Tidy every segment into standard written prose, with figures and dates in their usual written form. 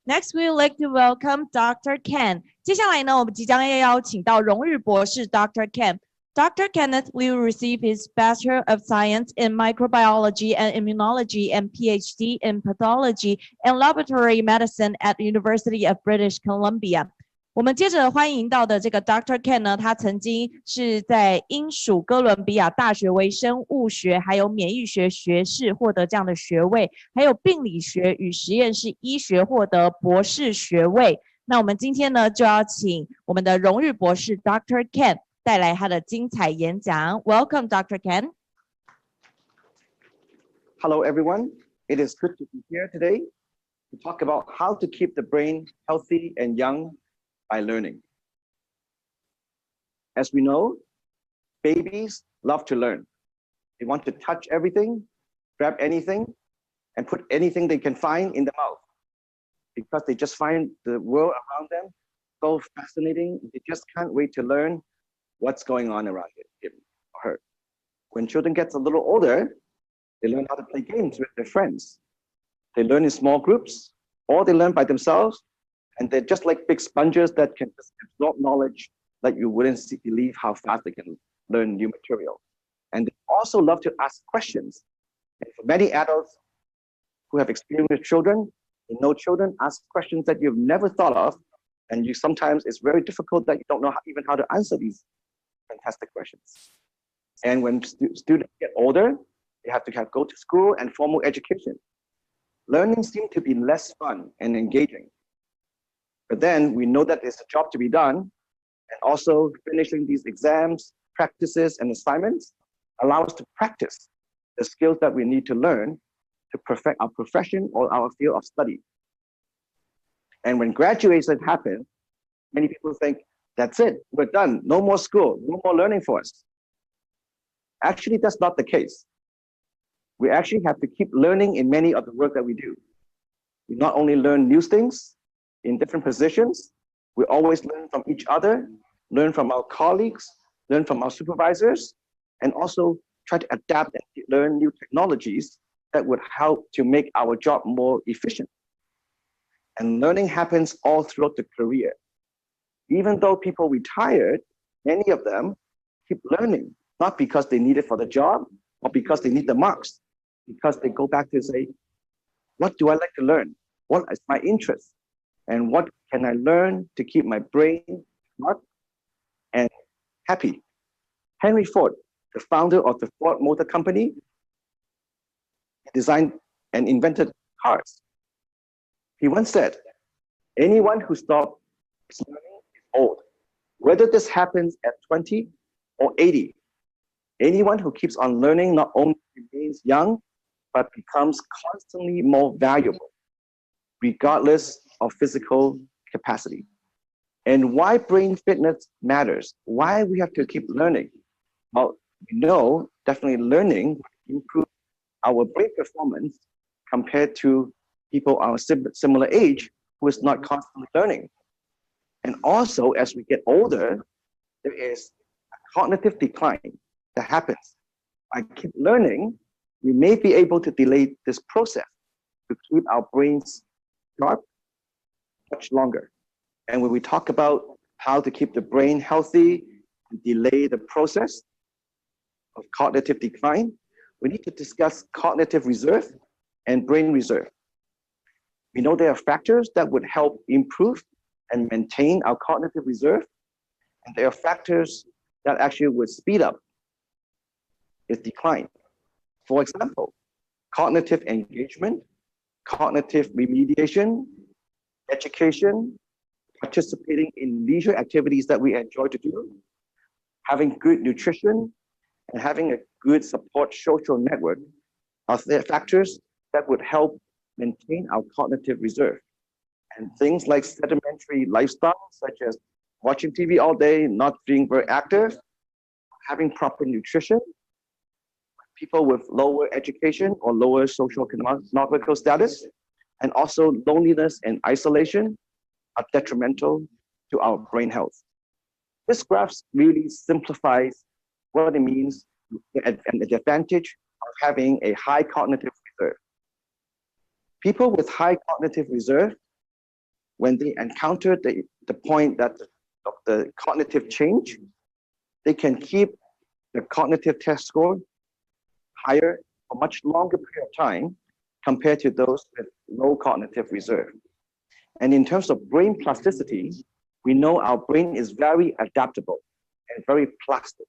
Next, we would like to welcome Dr. Ken. 接下来呢，我们即将要邀请到荣誉博士 Dr. Ken. Dr. Kenneth Liu received his Bachelor of Science in Microbiology and Immunology and PhD in Pathology and Laboratory Medicine at the University of British Columbia. 我们接着欢迎到的这个 Dr. Ken 呢，他曾经是在英属哥伦比亚大学微生物学还有免疫学学士获得这样的学位，还有病理学与实验室医学获得博士学位。那我们今天呢，就要请我们的荣誉博士 Dr. Ken 带来他的精彩演讲。Welcome, Dr. Ken. Hello, everyone. It is good to be here today to talk about how to keep the brain healthy and young by learning. As we know, babies love to learn. They want to touch everything, grab anything, and put anything they can find in the mouth because they just find the world around them so fascinating. They just can't wait to learn what's going on around him or her. When children get a little older, they learn how to play games with their friends. They learn in small groups, or they learn by themselves. And they're just like big sponges that can just absorb knowledge like you wouldn't believe how fast they can learn new material. And they also love to ask questions. And for many adults who have experience with children, you know children ask questions that you've never thought of. And you sometimes it's very difficult that you don't know even how to answer these fantastic questions. And when students get older, they have to go to school and formal education. Learning seems to be less fun and engaging. But then we know that there's a job to be done, and also finishing these exams, practices, and assignments allow us to practice the skills that we need to learn to perfect our profession or our field of study. And when graduation happens, many people think, that's it, we're done, no more school, no more learning for us. Actually, that's not the case. We actually have to keep learning in many of the work that we do. We not only learn new things in different positions, we always learn from each other, learn from our colleagues, learn from our supervisors, and also try to adapt and learn new technologies that would help to make our job more efficient. And learning happens all throughout the career. Even though people retired, many of them keep learning, not because they need it for the job or because they need the marks, because they go back to say, what do I like to learn? What is my interest? And what can I learn to keep my brain smart and happy? Henry Ford, the founder of the Ford Motor Company, designed and invented cars. He once said, anyone who stops learning is old. Whether this happens at 20 or 80, anyone who keeps on learning not only remains young, but becomes constantly more valuable, regardless of physical capacity. And why brain fitness matters, why we have to keep learning. Well, we know definitely learning improves our brain performance compared to people our similar age who is not constantly learning. And also, as we get older, there is a cognitive decline that happens. By keep learning, we may be able to delay this process to keep our brains sharp much longer. And when we talk about how to keep the brain healthy and delay the process of cognitive decline, we need to discuss cognitive reserve and brain reserve. We know there are factors that would help improve and maintain our cognitive reserve, and there are factors that actually would speed up its decline. For example, cognitive engagement, cognitive remediation, education, participating in leisure activities that we enjoy to do, having good nutrition, and having a good support social network are the factors that would help maintain our cognitive reserve. And things like sedimentary lifestyle, such as watching TV all day, not being very active, having proper nutrition, people with lower education or lower social economical status, and also loneliness and isolation are detrimental to our brain health. This graph really simplifies what it means and the advantage of having a high cognitive reserve. People with high cognitive reserve when they encounter the point of the cognitive change, they can keep the cognitive test score higher for much longer period of time compared to those with low cognitive reserve. And in terms of brain plasticity, we know our brain is very adaptable and very plastic.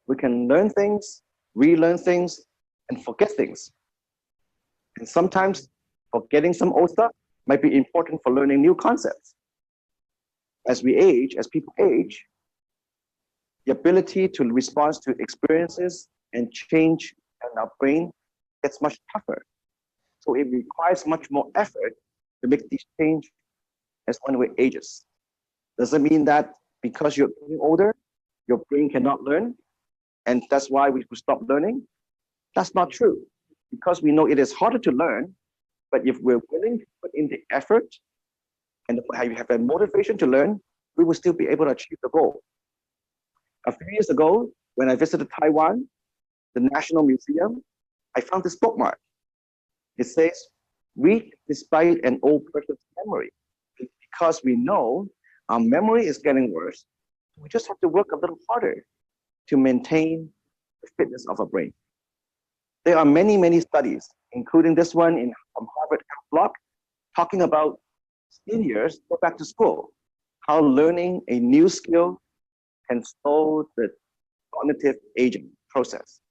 We can learn things, relearn things, and forget things. And sometimes forgetting some old stuff might be important for learning new concepts. As we age, as people age, the ability to respond to experiences and change in our brain gets much tougher. So it requires much more effort to make these changes as one ages. Doesn't mean that because you're getting older, your brain cannot learn, and that's why we should stop learning. That's not true, because we know it is harder to learn, but if we're willing to put in the effort and you have a motivation to learn, we will still be able to achieve the goal. A few years ago, when I visited Taiwan, the National Museum, I found this bookmark. It says, read despite an old person's memory. Because we know our memory is getting worse, we just have to work a little harder to maintain the fitness of our brain. There are many, many studies, including this one from Harvard Health Blog, talking about seniors go back to school, how learning a new skill can slow the cognitive aging process.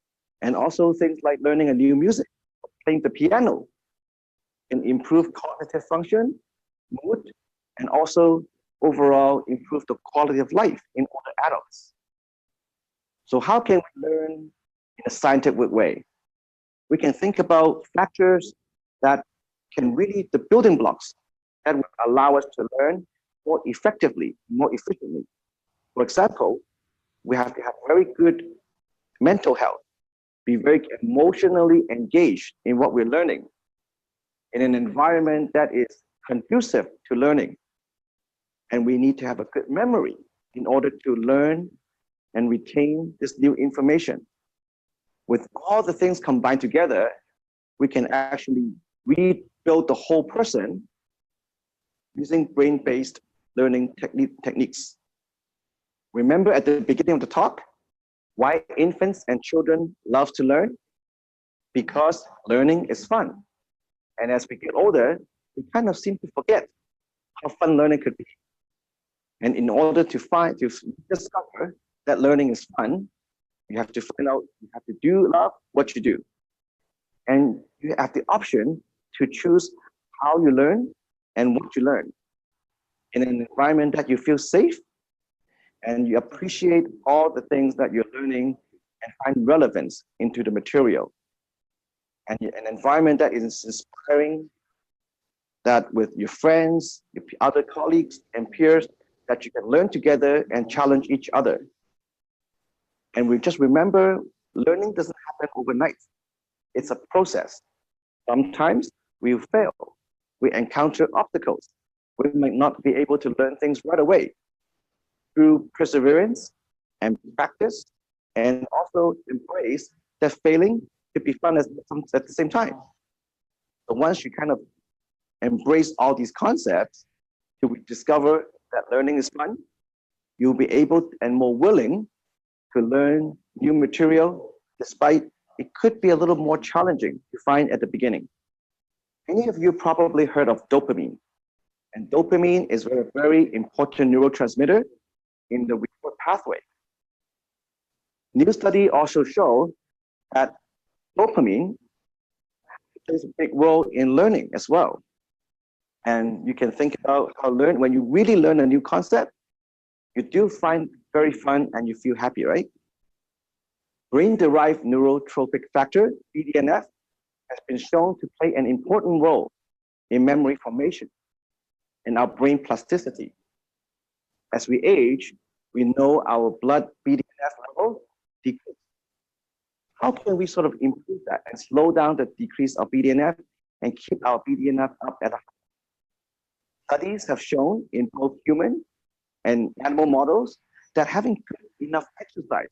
And also things like learning a new music, playing the piano can improve cognitive function, mood, and also overall improve the quality of life in older adults. So how can we learn in a scientific way? We can think about factors that can really, the building blocks that would allow us to learn more effectively, more efficiently. For example, we have to have very good mental health, be very emotionally engaged in what we're learning, in an environment that is conducive to learning. And we need to have a good memory in order to learn and retain this new information. With all the things combined together, we can actually rebuild the whole person using brain-based learning techniques. Remember at the beginning of the talk, why infants and children love to learn? Because learning is fun. And as we get older, we kind of seem to forget how fun learning could be. And in order to discover that learning is fun, you have to find out, you have to love what you do. And you have the option to choose how you learn and what you learn in an environment that you feel safe and you appreciate all the things that you're learning and find relevance into the material. And an environment that is inspiring, that with your friends, your other colleagues and peers, that you can learn together and challenge each other. And we just remember, learning doesn't happen overnight. It's a process. Sometimes we fail. We encounter obstacles. We might not be able to learn things right away. Through perseverance and practice, and also embrace that failing could be fun at the same time. So once you kind of embrace all these concepts, to discover that learning is fun, you'll be able and more willing to learn new material, despite it could be a little more challenging to find at the beginning. Many of you probably heard of dopamine, and dopamine is a very important neurotransmitter in the reward pathway. New study also show that dopamine plays a big role in learning as well. And you can think about how when you really learn a new concept, you do find very fun and you feel happy, right? Brain-derived neurotrophic factor, BDNF, has been shown to play an important role in memory formation and our brain plasticity. As we age, we know our blood BDNF level decreases. How can we sort of improve that and slow down the decrease of BDNF and keep our BDNF up at a high? Studies have shown in both human and animal models that having enough exercise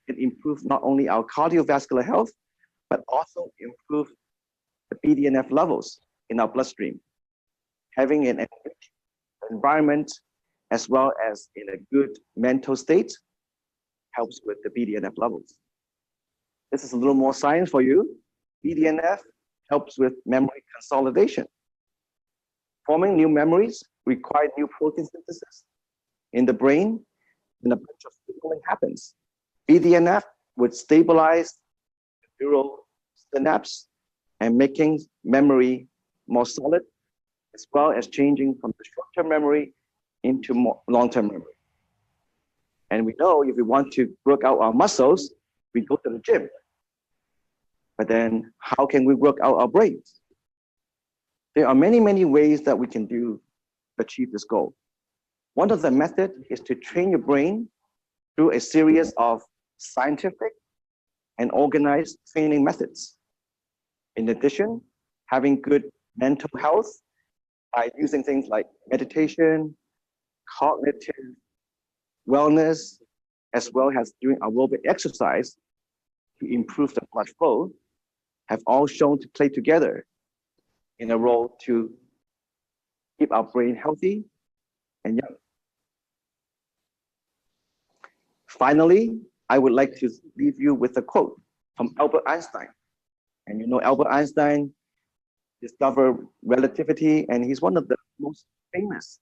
can improve not only our cardiovascular health, but also improve the BDNF levels in our bloodstream. Having an environment, as well as in a good mental state, helps with the BDNF levels. This is a little more science for you. BDNF helps with memory consolidation. Forming new memories require new protein synthesis in the brain, and a bunch of signaling happens. BDNF would stabilize the neural synapse and making memory more solid, as well as changing from the short-term memory into more long-term memory. And we know if we want to work out our muscles, we go to the gym. But then how can we work out our brains? There are many, many ways that we can do to achieve this goal. One of the methods is to train your brain through a series of scientific and organized training methods. In addition, having good mental health by using things like meditation, cognitive wellness, as well as doing aerobic exercise to improve the blood flow, have all shown to play together in a role to keep our brain healthy and young. Finally, I would like to leave you with a quote from Albert Einstein. And you know Albert Einstein discovered relativity, and he's one of the most famous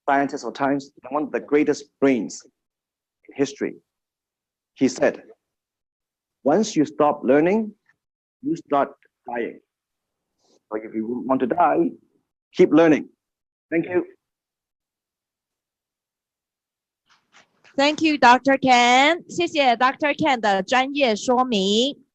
scientists of times, and one of the greatest brains in history. He said, once you stop learning, you start dying. So if you want to die, keep learning. Thank you. Thank you, Dr. Ken. 谢谢 Dr. Ken 的专业说明。